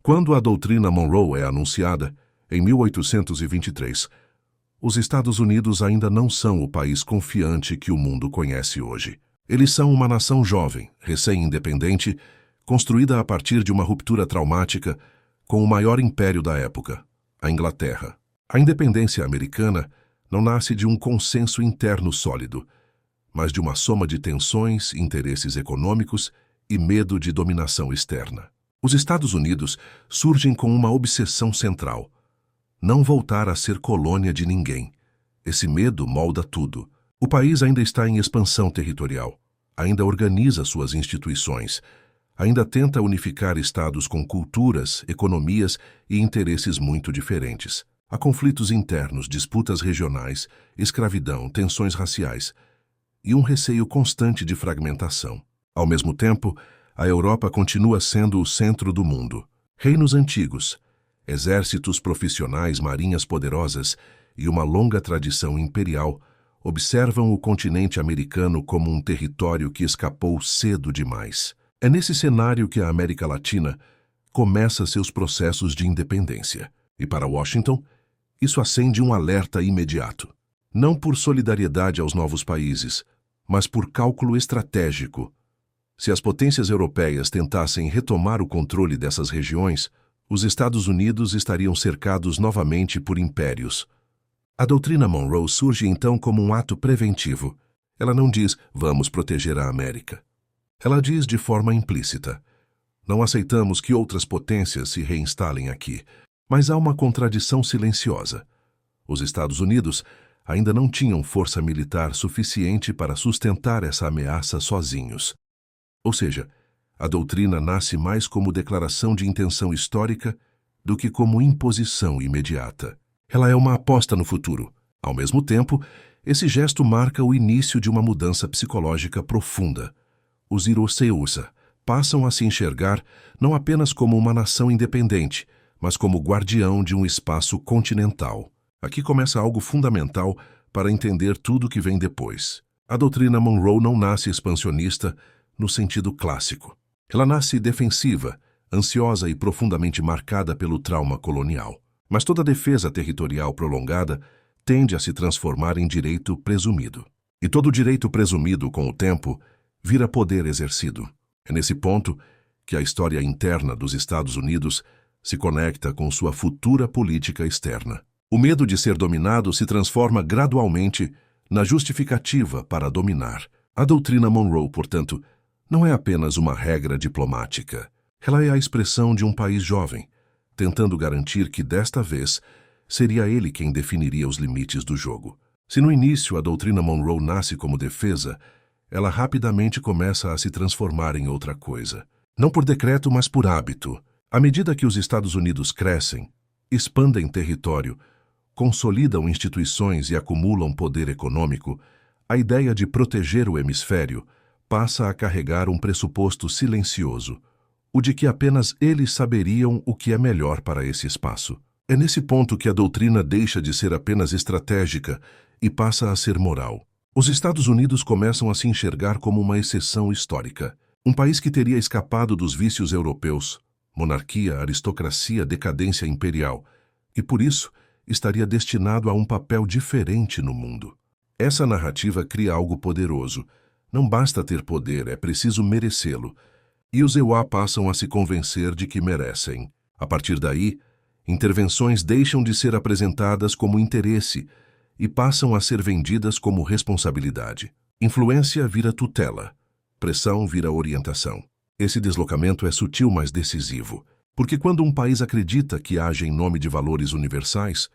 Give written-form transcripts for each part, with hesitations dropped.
Quando a doutrina Monroe é anunciada, em 1823, os Estados Unidos ainda não são o país confiante que o mundo conhece hoje. Eles são uma nação jovem, recém-independente, construída a partir de uma ruptura traumática com o maior império da época, a Inglaterra. A independência americana não nasce de um consenso interno sólido, mas de uma soma de tensões, interesses econômicos e medo de dominação externa. Os Estados Unidos surgem com uma obsessão central: não voltar a ser colônia de ninguém. Esse medo molda tudo. O país ainda está em expansão territorial, ainda organiza suas instituições, ainda tenta unificar estados com culturas, economias e interesses muito diferentes. Há conflitos internos, disputas regionais, escravidão, tensões raciais e um receio constante de fragmentação. Ao mesmo tempo, a Europa continua sendo o centro do mundo. Reinos antigos, exércitos profissionais, marinhas poderosas e uma longa tradição imperial observam o continente americano como um território que escapou cedo demais. É nesse cenário que a América Latina começa seus processos de independência. E para Washington, isso acende um alerta imediato. Não por solidariedade aos novos países, mas por cálculo estratégico. Se as potências europeias tentassem retomar o controle dessas regiões, os Estados Unidos estariam cercados novamente por impérios. A doutrina Monroe surge então como um ato preventivo. Ela não diz, vamos proteger a América. Ela diz de forma implícita, não aceitamos que outras potências se reinstalem aqui. Mas há uma contradição silenciosa. Os Estados Unidos ainda não tinham força militar suficiente para sustentar essa ameaça sozinhos. Ou seja, a doutrina nasce mais como declaração de intenção histórica do que como imposição imediata. Ela é uma aposta no futuro. Ao mesmo tempo, esse gesto marca o início de uma mudança psicológica profunda. Os Hirosei-usa passam a se enxergar não apenas como uma nação independente, mas como guardião de um espaço continental. Aqui começa algo fundamental para entender tudo que vem depois. A doutrina Monroe não nasce expansionista no sentido clássico. Ela nasce defensiva, ansiosa e profundamente marcada pelo trauma colonial. Mas toda defesa territorial prolongada tende a se transformar em direito presumido. E todo direito presumido, com o tempo, vira poder exercido. É nesse ponto que a história interna dos Estados Unidos se conecta com sua futura política externa. O medo de ser dominado se transforma gradualmente na justificativa para dominar. A doutrina Monroe, portanto, não é apenas uma regra diplomática. Ela é a expressão de um país jovem, tentando garantir que, desta vez, seria ele quem definiria os limites do jogo. Se no início a doutrina Monroe nasce como defesa, ela rapidamente começa a se transformar em outra coisa. Não por decreto, mas por hábito. À medida que os Estados Unidos crescem, expandem território, consolidam instituições e acumulam poder econômico, a ideia de proteger o hemisfério passa a carregar um pressuposto silencioso, o de que apenas eles saberiam o que é melhor para esse espaço. É nesse ponto que a doutrina deixa de ser apenas estratégica e passa a ser moral. Os Estados Unidos começam a se enxergar como uma exceção histórica, um país que teria escapado dos vícios europeus, monarquia, aristocracia, decadência imperial, e por isso estaria destinado a um papel diferente no mundo. Essa narrativa cria algo poderoso. Não basta ter poder, é preciso merecê-lo. E os EUA passam a se convencer de que merecem. A partir daí, intervenções deixam de ser apresentadas como interesse e passam a ser vendidas como responsabilidade. Influência vira tutela, pressão vira orientação. Esse deslocamento é sutil, mas decisivo, porque quando um país acredita que age em nome de valores universais,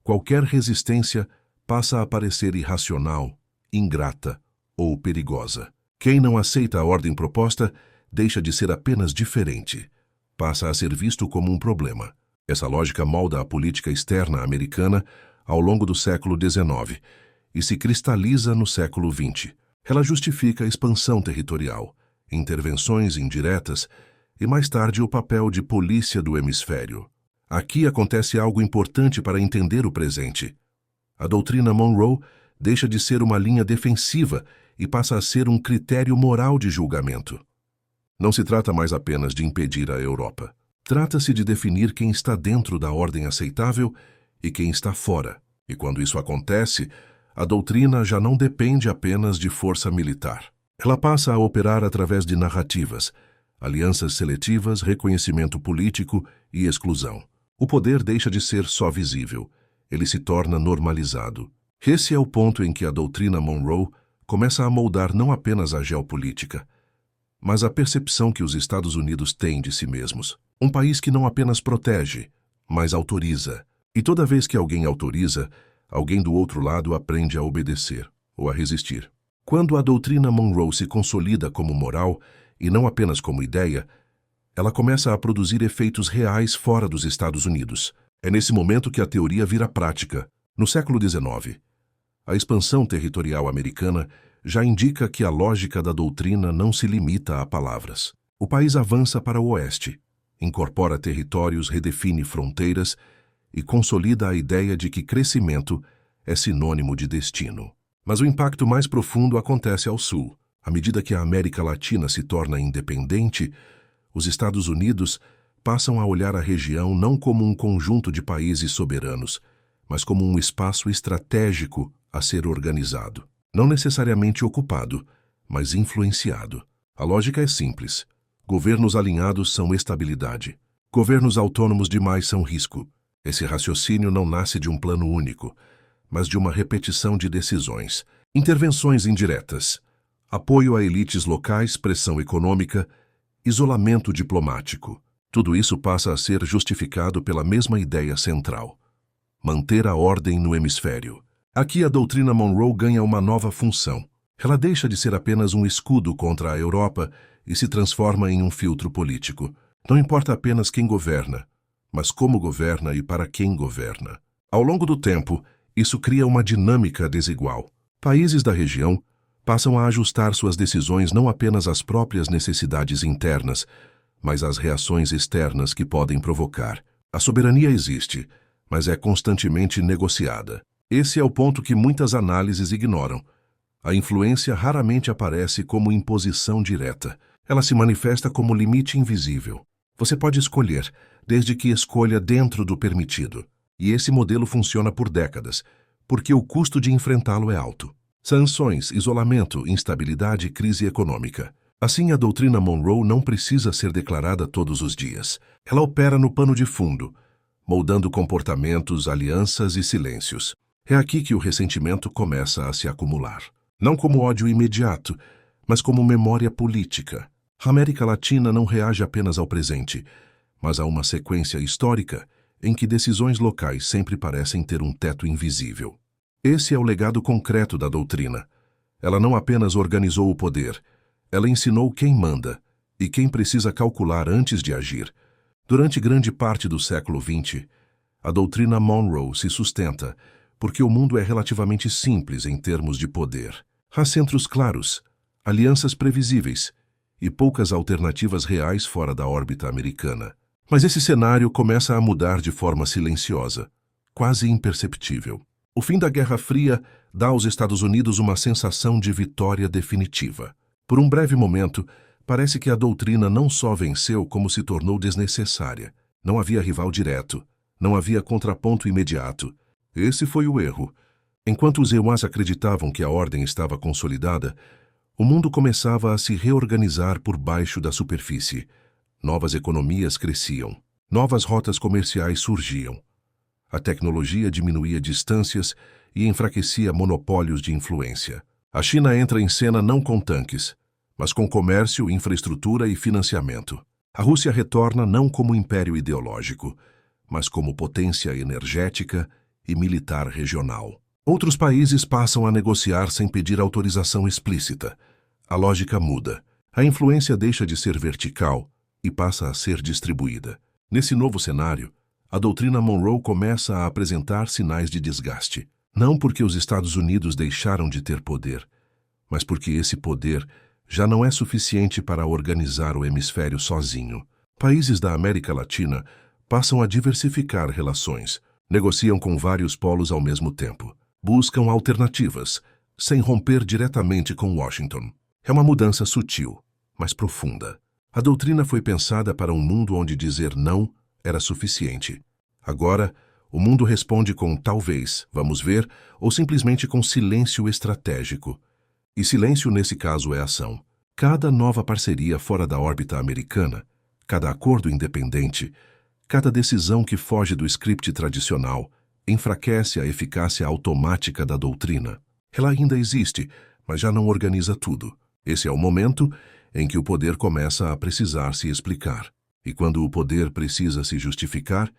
qualquer resistência passa a parecer irracional, ingrata ou perigosa. Quem não aceita a ordem proposta deixa de ser apenas diferente, passa a ser visto como um problema. Essa lógica molda a política externa americana ao longo do século XIX e se cristaliza no século XX. Ela justifica a expansão territorial, intervenções indiretas e, mais tarde, o papel de polícia do hemisfério. Aqui acontece algo importante para entender o presente. A doutrina Monroe deixa de ser uma linha defensiva e passa a ser um critério moral de julgamento. Não se trata mais apenas de impedir a Europa. Trata-se de definir quem está dentro da ordem aceitável e quem está fora. E quando isso acontece, a doutrina já não depende apenas de força militar. Ela passa a operar através de narrativas, alianças seletivas, reconhecimento político e exclusão. O poder deixa de ser só visível, ele se torna normalizado. Esse é o ponto em que a doutrina Monroe começa a moldar não apenas a geopolítica, mas a percepção que os Estados Unidos têm de si mesmos. Um país que não apenas protege, mas autoriza. E toda vez que alguém autoriza, alguém do outro lado aprende a obedecer ou a resistir. Quando a doutrina Monroe se consolida como moral e não apenas como ideia, ela começa a produzir efeitos reais fora dos Estados Unidos. É nesse momento que a teoria vira prática. No século XIX, a expansão territorial americana já indica que a lógica da doutrina não se limita a palavras. O país avança para o oeste, incorpora territórios, redefine fronteiras e consolida a ideia de que crescimento é sinônimo de destino. Mas o impacto mais profundo acontece ao sul. À medida que a América Latina se torna independente, os Estados Unidos passam a olhar a região não como um conjunto de países soberanos, mas como um espaço estratégico a ser organizado. Não necessariamente ocupado, mas influenciado. A lógica é simples. Governos alinhados são estabilidade. Governos autônomos demais são risco. Esse raciocínio não nasce de um plano único, mas de uma repetição de decisões. Intervenções indiretas, apoio a elites locais, pressão econômica, isolamento diplomático. Tudo isso passa a ser justificado pela mesma ideia central: manter a ordem no hemisfério. Aqui a doutrina Monroe ganha uma nova função. Ela deixa de ser apenas um escudo contra a Europa e se transforma em um filtro político. Não importa apenas quem governa, mas como governa e para quem governa. Ao longo do tempo, isso cria uma dinâmica desigual. Países da região passam a ajustar suas decisões não apenas às próprias necessidades internas, mas às reações externas que podem provocar. A soberania existe, mas é constantemente negociada. Esse é o ponto que muitas análises ignoram. A influência raramente aparece como imposição direta. Ela se manifesta como limite invisível. Você pode escolher, desde que escolha dentro do permitido. E esse modelo funciona por décadas, porque o custo de enfrentá-lo é alto. Sanções, isolamento, instabilidade e crise econômica. Assim, a doutrina Monroe não precisa ser declarada todos os dias. Ela opera no pano de fundo, moldando comportamentos, alianças e silêncios. É aqui que o ressentimento começa a se acumular. Não como ódio imediato, mas como memória política. A América Latina não reage apenas ao presente, mas a uma sequência histórica em que decisões locais sempre parecem ter um teto invisível. Esse é o legado concreto da doutrina. Ela não apenas organizou o poder, ela ensinou quem manda e quem precisa calcular antes de agir. Durante grande parte do século XX, a doutrina Monroe se sustenta porque o mundo é relativamente simples em termos de poder. Há centros claros, alianças previsíveis e poucas alternativas reais fora da órbita americana. Mas esse cenário começa a mudar de forma silenciosa, quase imperceptível. O fim da Guerra Fria dá aos Estados Unidos uma sensação de vitória definitiva. Por um breve momento, parece que a doutrina não só venceu, como se tornou desnecessária. Não havia rival direto, não havia contraponto imediato. Esse foi o erro. Enquanto os EUAs acreditavam que a ordem estava consolidada, o mundo começava a se reorganizar por baixo da superfície. Novas economias cresciam, novas rotas comerciais surgiam. A tecnologia diminuía distâncias e enfraquecia monopólios de influência. A China entra em cena não com tanques, mas com comércio, infraestrutura e financiamento. A Rússia retorna não como império ideológico, mas como potência energética e militar regional. Outros países passam a negociar sem pedir autorização explícita. A lógica muda. A influência deixa de ser vertical e passa a ser distribuída. Nesse novo cenário, a doutrina Monroe começa a apresentar sinais de desgaste. Não porque os Estados Unidos deixaram de ter poder, mas porque esse poder já não é suficiente para organizar o hemisfério sozinho. Países da América Latina passam a diversificar relações, negociam com vários polos ao mesmo tempo, buscam alternativas, sem romper diretamente com Washington. É uma mudança sutil, mas profunda. A doutrina foi pensada para um mundo onde dizer não era suficiente. Agora, o mundo responde com talvez, vamos ver, ou simplesmente com silêncio estratégico. E silêncio nesse caso é ação. Cada nova parceria fora da órbita americana, cada acordo independente, cada decisão que foge do script tradicional, enfraquece a eficácia automática da doutrina. Ela ainda existe, mas já não organiza tudo. Esse é o momento em que o poder começa a precisar se explicar. E quando o poder precisa se justificar,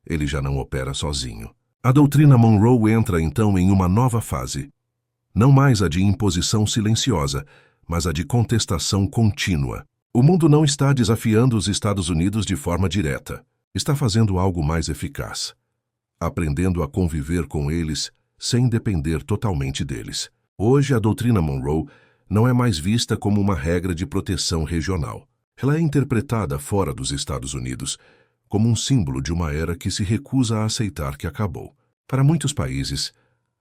ele já não opera sozinho. A doutrina Monroe entra então em uma nova fase. Não mais a de imposição silenciosa, mas a de contestação contínua. O mundo não está desafiando os Estados Unidos de forma direta. Está fazendo algo mais eficaz. Aprendendo a conviver com eles sem depender totalmente deles. Hoje, a doutrina Monroe não é mais vista como uma regra de proteção regional. Ela é interpretada fora dos Estados Unidos como um símbolo de uma era que se recusa a aceitar que acabou. Para muitos países,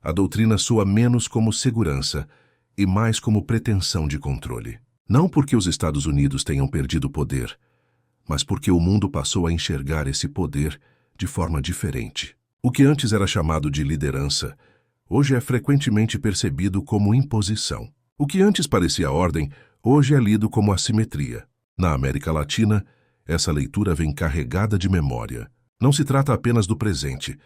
a doutrina soa menos como segurança e mais como pretensão de controle. Não porque os Estados Unidos tenham perdido poder, mas porque o mundo passou a enxergar esse poder de forma diferente. O que antes era chamado de liderança, hoje é frequentemente percebido como imposição. O que antes parecia ordem, hoje é lido como assimetria. Na América Latina, essa leitura vem carregada de memória. Não se trata apenas do presente,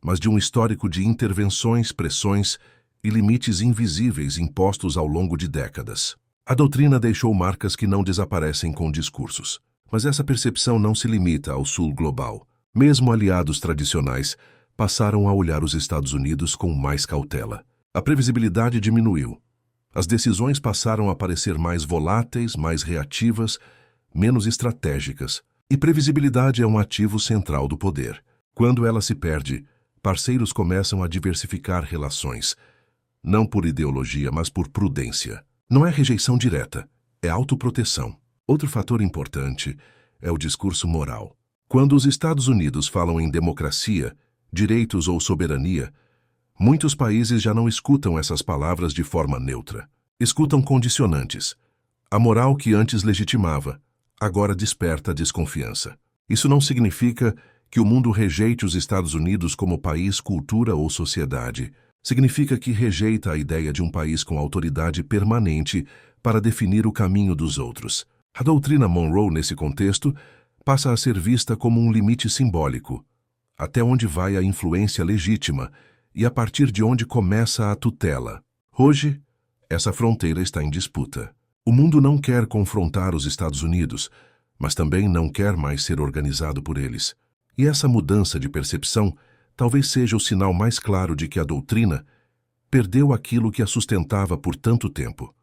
mas de um histórico de intervenções, pressões e limites invisíveis impostos ao longo de décadas. A doutrina deixou marcas que não desaparecem com discursos. Mas essa percepção não se limita ao sul global. Mesmo aliados tradicionais passaram a olhar os Estados Unidos com mais cautela. A previsibilidade diminuiu. As decisões passaram a parecer mais voláteis, mais reativas, menos estratégicas. E previsibilidade é um ativo central do poder. Quando ela se perde, parceiros começam a diversificar relações. Não por ideologia, mas por prudência. Não é rejeição direta, é autoproteção. Outro fator importante é o discurso moral. Quando os Estados Unidos falam em democracia, direitos ou soberania, muitos países já não escutam essas palavras de forma neutra. Escutam condicionantes. A moral que antes legitimava, agora desperta desconfiança. Isso não significa que o mundo rejeite os Estados Unidos como país, cultura ou sociedade. Significa que rejeita a ideia de um país com autoridade permanente para definir o caminho dos outros. A doutrina Monroe, nesse contexto, passa a ser vista como um limite simbólico, até onde vai a influência legítima e a partir de onde começa a tutela. Hoje, essa fronteira está em disputa. O mundo não quer confrontar os Estados Unidos, mas também não quer mais ser organizado por eles. E essa mudança de percepção talvez seja o sinal mais claro de que a doutrina perdeu aquilo que a sustentava por tanto tempo: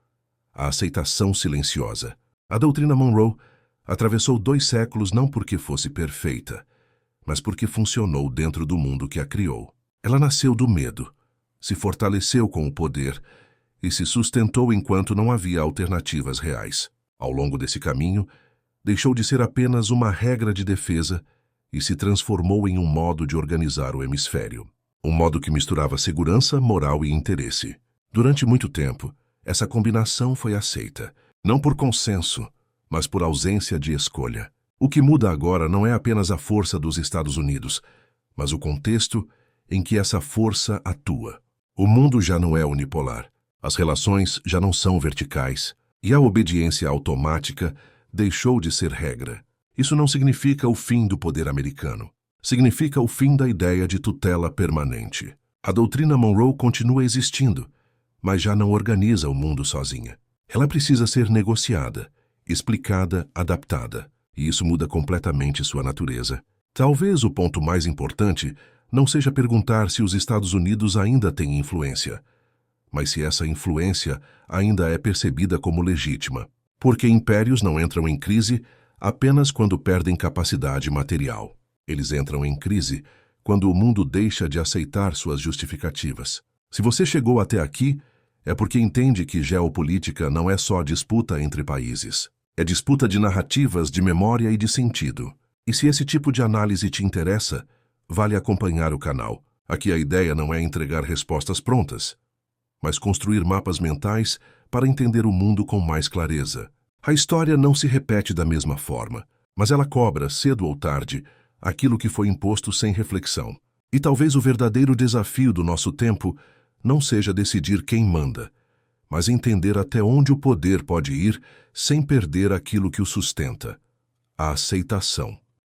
a aceitação silenciosa. A doutrina Monroe atravessou 2 séculos não porque fosse perfeita, mas porque funcionou dentro do mundo que a criou. Ela nasceu do medo, se fortaleceu com o poder e se sustentou enquanto não havia alternativas reais. Ao longo desse caminho, deixou de ser apenas uma regra de defesa e se transformou em um modo de organizar o hemisfério. Um modo que misturava segurança, moral e interesse. Durante muito tempo, essa combinação foi aceita, não por consenso, mas por ausência de escolha. O que muda agora não é apenas a força dos Estados Unidos, mas o contexto em que essa força atua. O mundo já não é unipolar, as relações já não são verticais, e a obediência automática deixou de ser regra. Isso não significa o fim do poder americano. Significa o fim da ideia de tutela permanente. A doutrina Monroe continua existindo, mas já não organiza o mundo sozinha. Ela precisa ser negociada, explicada, adaptada, e isso muda completamente sua natureza. Talvez o ponto mais importante não seja perguntar se os Estados Unidos ainda têm influência, mas se essa influência ainda é percebida como legítima. Porque impérios não entram em crise apenas quando perdem capacidade material. Eles entram em crise quando o mundo deixa de aceitar suas justificativas. Se você chegou até aqui, é porque entende que geopolítica não é só disputa entre países. É disputa de narrativas, de memória e de sentido. E se esse tipo de análise te interessa, vale acompanhar o canal. Aqui a ideia não é entregar respostas prontas, mas construir mapas mentais para entender o mundo com mais clareza. A história não se repete da mesma forma, mas ela cobra, cedo ou tarde, aquilo que foi imposto sem reflexão. E talvez o verdadeiro desafio do nosso tempo não seja decidir quem manda, mas entender até onde o poder pode ir sem perder aquilo que o sustenta: a aceitação.